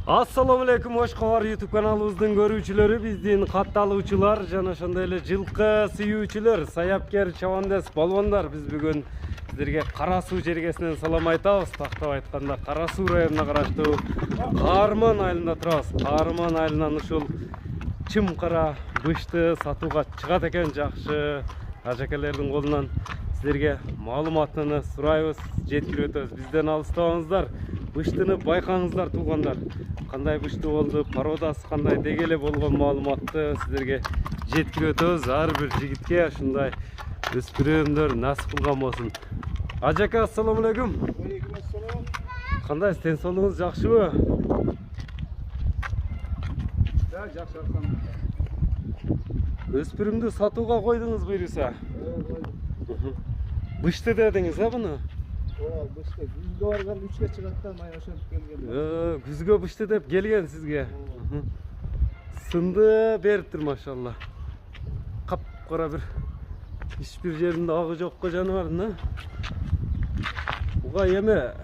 Assalamu alaikum, hoş kavар YouTube kanalımızın görүүчүлөрү, биздин катталуучулар жана ошондой эле жылкы сүйүүчүлөр, саяпкер, чабандес, балбандар. Биз бүгүн сиздерге Кара Суу жергесинен салам айтабыз. Тактап айтканда Кара Суу районуна караштуу Каарман айылында турабыз. Каарман айылынан ушул чымкара бышты сатууга чыгат экен. Жакшы ажакелердин колунан сиздерге маалыматыны сурайбыз, жеткирип өтөбүз. Бизден алыстабаңыздар. Быштыны байкаңыздар туугандар. Кандай бышты болду, пародасы кандай, деги эле болгон маалыматты сиздерге жеткирип өтөбүз. Ар бир жигитке ушундай өспүрүмдөр насып кылган болсун. Ажака, ассаламу алейкум. Алейкум ассалам. Кандай, ден соолугуңуз жакшыбы? Да, жакшы аркан. Өспүрүмдү сатууга койдуңуз буюрса. Бышты дедиңиз, буну? Ооба, бышты. Күзгө барган 3ке чыгат да, май ошентип келген. Күзгө бышты деп келген сизге. Сынды бериптир, машалла. Кап-кара бир эч бир жеринде агы жокко жаныбардын, Буга эме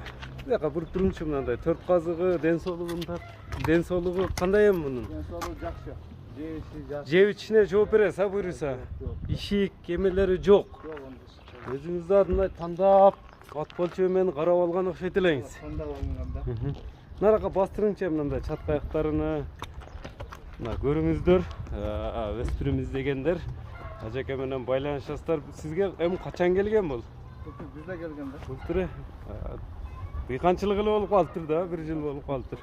бияка буруп турмунчу мындай 4 казыгы, ден соолугу кандай эми мунун? Ден соолугу жакшы. Жеши жакшы. Жеп ичине жооп бересиз, буюрса. Ишик, кемелери жок. Жок онда. Өзүңүз мындай тандап, ат болчу менен карап алган окшойт элеңиз. Тандап алганда. Нарака бастырыңчы мындай чат каяктарыны. Мына көрүңүздөр, өспүрүм издегендер. Ажаке менен байланышасыздар. Сизге эми качан келген бул? Бизде келген да. Былтыр быйканчылык эле болуп калыптыр да, 1 жыл болуп калыптыр.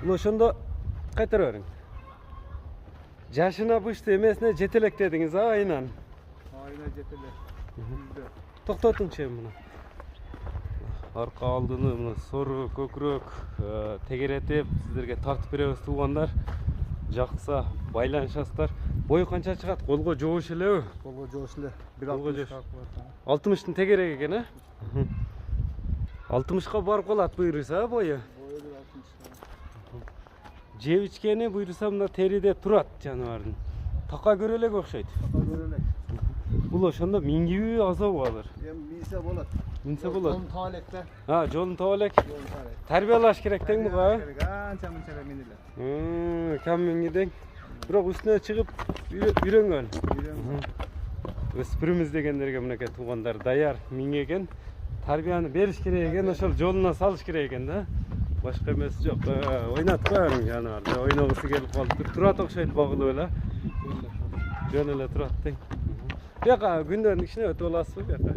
Мына ошондо кайтара бериң. Жашына бышты эмесине жетелек дедиңиз, айынан. Айына жетелек. Бизде. Токтотуңчу муну. Арка алдыны мына сору, көкүрөк тегеретип сиздерге тартып беребиз туугандар. Жакса байланышасыздар. Бою канча чыгат? Колго жоош элеби? Колго жоош эле. Колго жоош. 60-тын тегерек экен, 60ка барып калат буюрса бою. Бою 60. Жеп ичкени буюрса мына териде турат жаныбардын. Така көрө элек окшойт. Така көрө элек. Бул ошондо мингиби азабы алыр. Эми минсе болот. Минсе болот. Жолун таап элек да. Жолун таап элек. Жолун таап элек. Тарбиялаш керек тең буга. Анча-мынча минилер. Кам мингидең. Бирок үстүнө чыгып үйрөнгөн. Өспүрүм издегендерге мынакей туугандар даяр минген. Тарбияны бериш керек экен, ошол жолуна салыш керек экен да. Башка эмеси жок. Ойнатпайм жанагы. Ойногусу келип калыптыр. Турат окшойт багылып эле. Жөн эле турат тең. Бияка күндөрдүн ичине өтүп аласызбы бияка?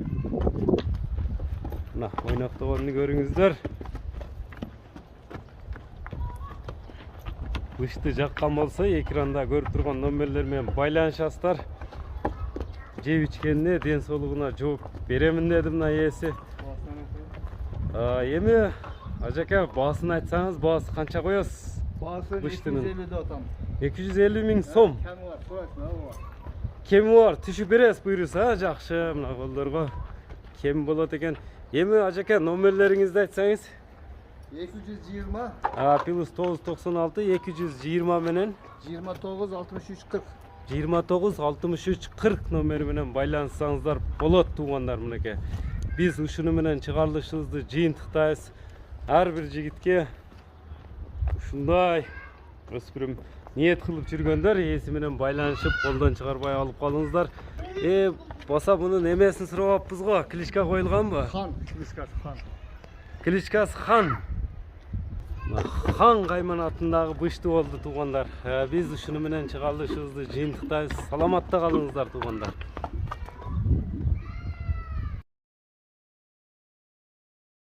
Мына ойноктогонду көрүңүздөр. Бышты жаккан болсо экранда көрүп турган номерлер менен байланышасыздар. Жеп ичкенине, ден соолугуна жооп беремин деди мына ээси. Эми ажаке баасын айтсаңыз, баасы канча коесуз? Баасы 250 да атам. 250 миң сом. Кеми бар, коесуң, Кеми бар, түшүп бересиз буюрса, жакшы мына колдорго. Кем болот экен. Эми ажаке номерлериңизди айтсаңыз? 220 плюс 996 220 менен 29 63 40. 29 63 40 номери менен байланышсаңыздар болот туугандар мынакей. Биз ушуну менен чыгарылышыбызды жыйынтыктайбыз. Ар бир жигитке ушундай өспүрүм ниет кылып жүргөндөр ээси менен байланышып колдон чыгарбай алып калыңыздар. Баса мунун эмесин сурабаппыз го, кличка коюлганбы? Хан, кличкасы Хан. Кличкасы Хан. Хан Кайман атындагы бышты болду туугандар. Биз ушуну менен чыгарылышыбызды жыйынтыктайбыз. Саламатта калыңыздар туугандар.